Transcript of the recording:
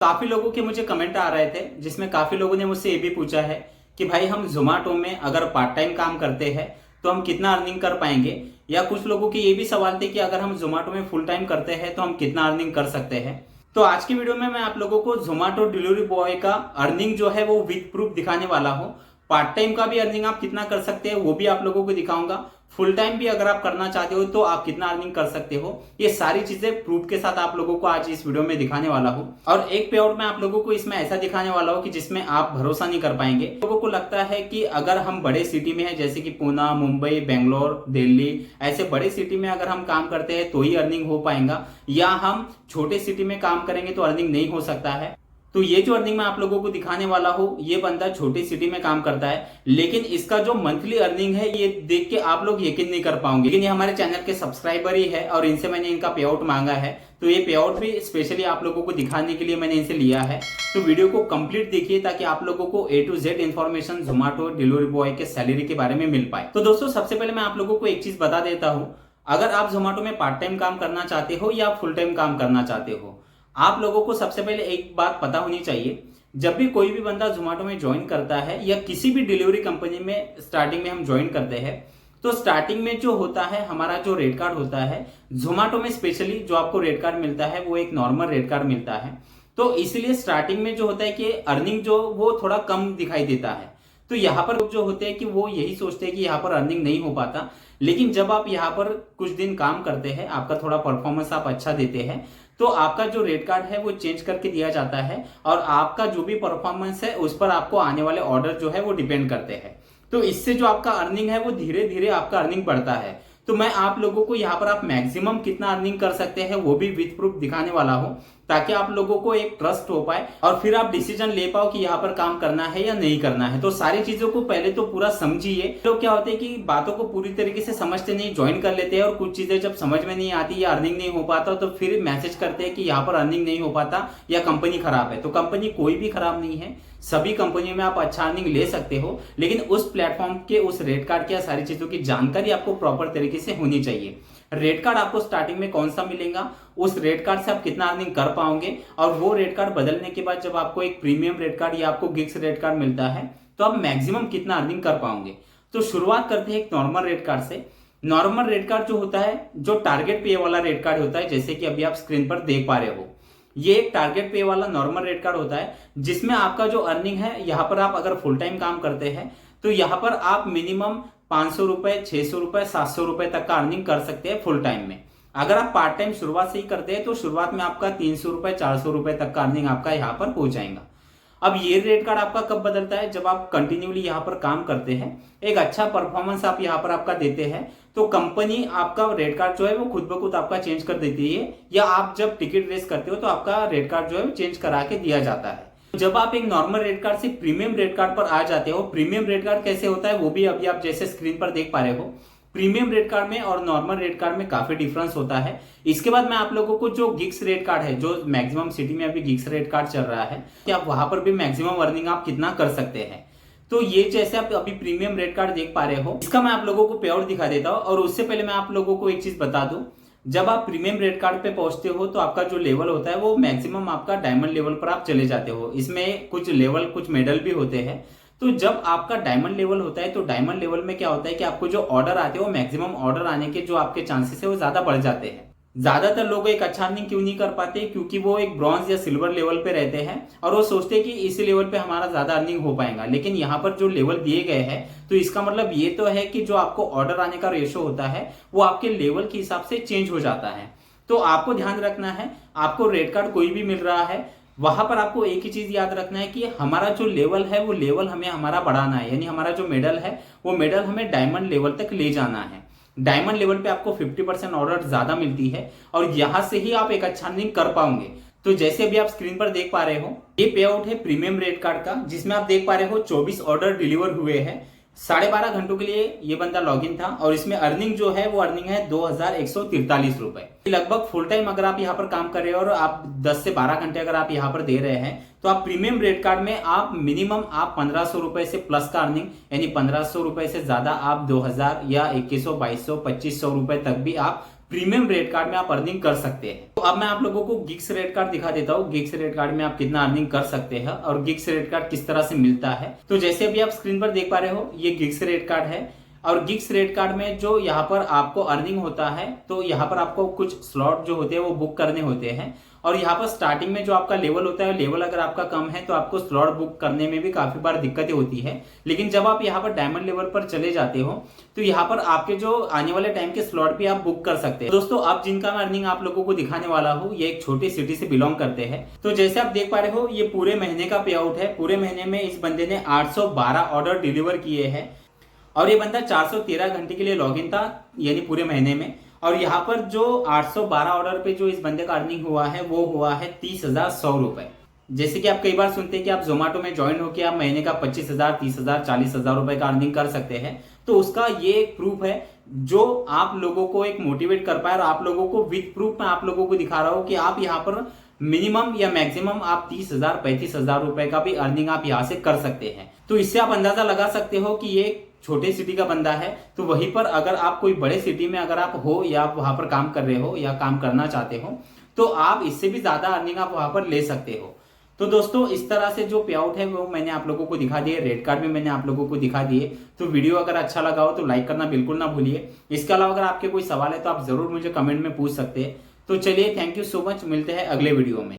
काफी लोगों के मुझे कमेंट आ रहे थे जिसमें काफी लोगों ने मुझसे ये भी पूछा है कि भाई हम जोमेटो में अगर पार्ट टाइम काम करते हैं तो हम कितना अर्निंग कर पाएंगे। या कुछ लोगों के ये भी सवाल थे कि अगर हम जोमेटो में फुल टाइम करते हैं तो हम कितना अर्निंग कर सकते हैं। तो आज की वीडियो में मैं आप लोगों को जोमेटो डिलीवरी बॉय का अर्निंग जो है वो विद प्रूफ दिखाने वाला हूँ। पार्ट टाइम का भी अर्निंग आप कितना कर सकते हैं वो भी आप लोगों को दिखाऊंगा। फुल टाइम भी अगर आप करना चाहते हो तो आप कितना अर्निंग कर सकते हो, ये सारी चीजें प्रूफ के साथ आप लोगों को आज इस वीडियो में दिखाने वाला हूं। और एक पे आउट में आप लोगों को इसमें ऐसा दिखाने वाला हूं कि जिसमें आप भरोसा नहीं कर पाएंगे। लोगों को लगता है कि अगर हम बड़े सिटी में है जैसे कि पुणे, मुंबई, बेंगलोर, दिल्ली, ऐसे बड़े सिटी में अगर हम काम करते हैं तो ही अर्निंग हो पाएगा, या हम छोटे सिटी में काम करेंगे तो अर्निंग नहीं हो सकता है। तो ये जो अर्निंग मैं आप लोगों को दिखाने वाला हूँ, ये बंदा छोटी सिटी में काम करता है, लेकिन इसका जो मंथली अर्निंग है ये देख के आप लोग यकीन नहीं कर पाओगे। लेकिन ये हमारे चैनल के सब्सक्राइबर ही है और इनसे मैंने इनका पे आउट मांगा है, तो ये पे आउट भी स्पेशली आप लोगों को दिखाने के लिए मैंने इनसे लिया है। तो वीडियो को कंप्लीट देखिए ताकि आप लोगों को A to Z information Zomato delivery boy के सैलरी के बारे में मिल पाए। तो दोस्तों सबसे पहले मैं आप लोगों को एक चीज बता देता हूँ, अगर आप जोमेटो में पार्ट टाइम काम करना चाहते हो या फुल टाइम काम करना चाहते हो, आप लोगों को सबसे पहले एक बात पता होनी चाहिए। जब भी कोई भी बंदा जोमेटो में ज्वाइन करता है या किसी भी डिलीवरी कंपनी में स्टार्टिंग में हम ज्वाइन करते हैं, तो स्टार्टिंग में जो होता है हमारा जो रेट कार्ड होता है, जोमेटो में स्पेशली जो आपको रेट कार्ड मिलता है वो एक नॉर्मल रेट कार्ड मिलता है। तो इसीलिए स्टार्टिंग में जो होता है कि अर्निंग जो वो थोड़ा कम दिखाई देता है। तो यहाँ पर जो होते हैं कि वो यही सोचते हैं कि यहाँ पर अर्निंग नहीं हो पाता, लेकिन जब आप यहाँ पर कुछ दिन काम करते हैं, आपका थोड़ा परफॉर्मेंस आप अच्छा देते हैं, तो आपका जो रेट कार्ड है वो चेंज करके दिया जाता है और आपका जो भी परफॉर्मेंस है उस पर आपको आने वाले ऑर्डर जो है वो डिपेंड करते हैं। तो इससे जो आपका अर्निंग है वो धीरे धीरे आपका अर्निंग बढ़ता है। तो मैं आप लोगों को यहाँ पर आप मैक्सिमम कितना अर्निंग कर सकते हैं वो भी विद प्रूफ दिखाने वाला हूँ, ताकि आप लोगों को एक ट्रस्ट हो पाए और फिर आप डिसीजन ले पाओ कि यहाँ पर काम करना है या नहीं करना है। तो सारी चीजों को पहले तो पूरा समझिए। तो क्या होता है कि बातों को पूरी तरीके से समझते नहीं, ज्वाइन कर लेते हैं और कुछ चीजें जब समझ में नहीं आती या अर्निंग नहीं हो पाता तो फिर मैसेज करते हैं कि यहाँ पर अर्निंग नहीं हो पाता या कंपनी खराब है। तो कंपनी कोई भी खराब नहीं है, सभी कंपनियों में आप अच्छा अर्निंग ले सकते हो, लेकिन उस प्लेटफॉर्म के उस रेट कार्ड की सारी चीजों की जानकारी आपको प्रॉपर तरीके से होनी चाहिए। रेट कार्ड आपको स्टार्टिंग में कौन सा मिलेगा, उस रेट कार्ड से आप कितना अर्निंग कर पाओगे, और वो रेट कार्ड बदलने के बाद जब आपको एक प्रीमियम रेट कार्ड या आपको गिग्स रेट कार्ड मिलता है तो आप मैक्सिमम कितना अर्निंग कर पाओगे। तो शुरुआत करते हैं एक नॉर्मल रेट कार्ड से। नॉर्मल रेट कार्ड जो होता है, जो टारगेट पे वाला रेट कार्ड होता है, जैसे कि अभी आप स्क्रीन पर देख पा रहे हो, ये एक टारगेट पे वाला नॉर्मल रेट कार्ड होता है, जिसमें आपका जो अर्निंग है, यहाँ पर आप अगर फुल टाइम काम करते हैं तो यहाँ पर आप मिनिमम 500 रुपए, 600 रुपए, 700 रुपए तक का अर्निंग कर सकते हैं फुल टाइम में। अगर आप पार्ट टाइम शुरुआत से ही करते हैं तो शुरुआत में आपका 300 रुपए, 400 रुपए तक का अर्निंग आपका यहाँ पर हो जाएगा। अब ये रेट कार्ड आपका कब बदलता है, जब आप कंटिन्यूली यहाँ पर काम करते हैं, एक अच्छा परफॉर्मेंस आप यहाँ पर आपका देते हैं, तो कंपनी आपका रेट कार्ड जो है वो खुद ब खुद आपका चेंज कर देती है, या आप जब टिकट रेस करते हो तो आपका रेट कार्ड जो है चेंज करा के दिया जाता है। जब आप एक नॉर्मल रेट कार्ड से प्रीमियम रेट कार्ड पर आ जाते हो, प्रीमियम रेट कार्ड कैसे होता है वो भी अभी आप जैसे स्क्रीन पर देख पा रहे हो। प्रीमियम रेट कार्ड में और नॉर्मल रेट कार्ड में काफी डिफरेंस होता है। इसके बाद मैं आप लोगों को जो गिग्स रेट कार्ड है, जो मैक्सिमम सिटी में अभी गिग्स रेट कार्ड चल रहा है, कि आप वहां पर भी मैक्सिमम अर्निंग आप कितना कर सकते हैं। तो ये जैसे आप अभी प्रीमियम रेट कार्ड देख पा रहे हो, इसका मैं आप लोगों को पे आउट दिखा देता हूँ। और उससे पहले मैं आप लोगों को एक चीज बता दूं, जब आप प्रीमियम रेट कार्ड पे पहुंचते हो तो आपका जो लेवल होता है वो मैक्सिमम आपका डायमंड लेवल पर आप चले जाते हो। इसमें कुछ लेवल, कुछ मेडल भी होते हैं। तो जब आपका डायमंड लेवल होता है तो डायमंड लेवल में क्या होता है कि आपको जो ऑर्डर आते हैं वो मैक्सिमम ऑर्डर आने के जो आपके चांसेस है वो ज्यादा बढ़ जाते हैं। ज्यादातर लोग एक अच्छा अर्निंग क्यों नहीं कर पाते, क्योंकि वो एक ब्रॉन्ज या सिल्वर लेवल पे रहते हैं और वो सोचते हैं कि इसी लेवल पे हमारा ज्यादा अर्निंग हो पाएगा। लेकिन यहाँ पर जो लेवल दिए गए हैं तो इसका मतलब ये तो है कि जो आपको ऑर्डर आने का रेशो होता है वो आपके लेवल के हिसाब से चेंज हो जाता है। तो आपको ध्यान रखना है, आपको रेट कार्ड कोई भी मिल रहा है, वहां पर आपको एक ही चीज याद रखना है कि हमारा जो लेवल है वो लेवल हमें हमारा बढ़ाना है, यानी हमारा जो मेडल है वो मेडल हमें डायमंड लेवल तक ले जाना है। डायमंड लेवल पे आपको 50% ऑर्डर ज्यादा मिलती है और यहां से ही आप एक अच्छा अर्निंग कर पाओगे। तो जैसे अभी आप स्क्रीन पर देख पा रहे हो, ये पे आउट है प्रीमियम रेट कार्ड का, जिसमें आप देख पा रहे हो 24 ऑर्डर डिलीवर हुए हैं। 12.5 घंटों के लिए ये बंदा लॉगिन था और इसमें अर्निंग जो है वो अर्निंग है 2143 रुपए। लगभग फुल टाइम अगर आप यहाँ पर काम कर रहे हो और आप 10 से 12 घंटे अगर आप यहाँ पर दे रहे हैं तो आप प्रीमियम रेट कार्ड में आप मिनिमम आप 1500 रुपए से प्लस का अर्निंग, यानी 1500 रुपए से ज्यादा आप 2000 या 2100, 2200, 2500 रुपए तक भी आप प्रीमियम रेट कार्ड में आप अर्निंग कर सकते हैं। तो अब मैं आप लोगों को गिग्स रेट कार्ड दिखा देता हूँ। गिग्स रेट कार्ड में आप कितना अर्निंग कर सकते हैं और गिग्स रेट कार्ड किस तरह से मिलता है। तो जैसे अभी आप स्क्रीन पर देख पा रहे हो, ये गिग्स रेट कार्ड है और गिग्स रेट कार्ड में जो यहाँ पर आपको अर्निंग होता है, तो यहाँ पर आपको कुछ स्लॉट जो होते हैं वो बुक करने होते हैं और यहाँ पर स्टार्टिंग में जो आपका लेवल होता है, लेवल अगर आपका कम है तो आपको स्लॉट बुक करने में भी काफी बार दिक्कतें होती है। लेकिन जब आप यहाँ पर डायमंड लेवल पर चले जाते हो तो यहाँ पर आपके जो आने वाले टाइम के स्लॉट भी आप बुक कर सकते हैं। दोस्तों, अब जिनका मैं अर्निंग आप लोगों को दिखाने वाला हूँ, ये एक छोटी सिटी से बिलोंग करते हैं। तो जैसे आप देख पा रहे हो, ये पूरे महीने का पे आउट है। पूरे महीने में इस बंदे ने 812 ऑर्डर डिलीवर किए हैं और ये बंदा 413 घंटे के लिए लॉगिन था, यानी पूरे महीने में। और यहाँ पर जो 812 ऑर्डर पे जो इस बंदे का अर्निंग हुआ है वो हुआ है 30,100 रुपए। जैसे कि आप कई बार सुनते हैं कि आप जोमेटो में ज्वाइन होकर आप महीने का 25,000, 30,000, 40,000 रुपए का अर्निंग कर सकते हैं। तो उसका ये एक प्रूफ है जो आप लोगों को एक मोटिवेट कर पाए और आप लोगों को विद प्रूफ में आप लोगों को दिखा रहा हूं कि आप यहाँ पर मिनिमम या मैक्सिमम आप 30,000, 35,000 रुपए का भी अर्निंग आप यहाँ से कर सकते हैं। तो इससे आप अंदाजा लगा सकते हो कि ये छोटे सिटी का बंदा है। तो वहीं पर अगर आप कोई बड़े सिटी में अगर आप हो या आप वहां पर काम कर रहे हो या काम करना चाहते हो तो आप इससे भी ज्यादा अर्निंग आप वहां पर ले सकते हो। तो दोस्तों, इस तरह से जो पे आउट है वो मैंने आप लोगों को दिखा दिए, रेट कार्ड भी मैंने आप लोगों को दिखा दिए। तो वीडियो अगर अच्छा लगा हो तो लाइक करना बिल्कुल ना भूलिए। इसके अलावा अगर आपके कोई सवाल है तो आप जरूर मुझे कमेंट में पूछ सकते हैं। तो चलिए, थैंक यू सो मच, मिलते हैं अगले वीडियो में।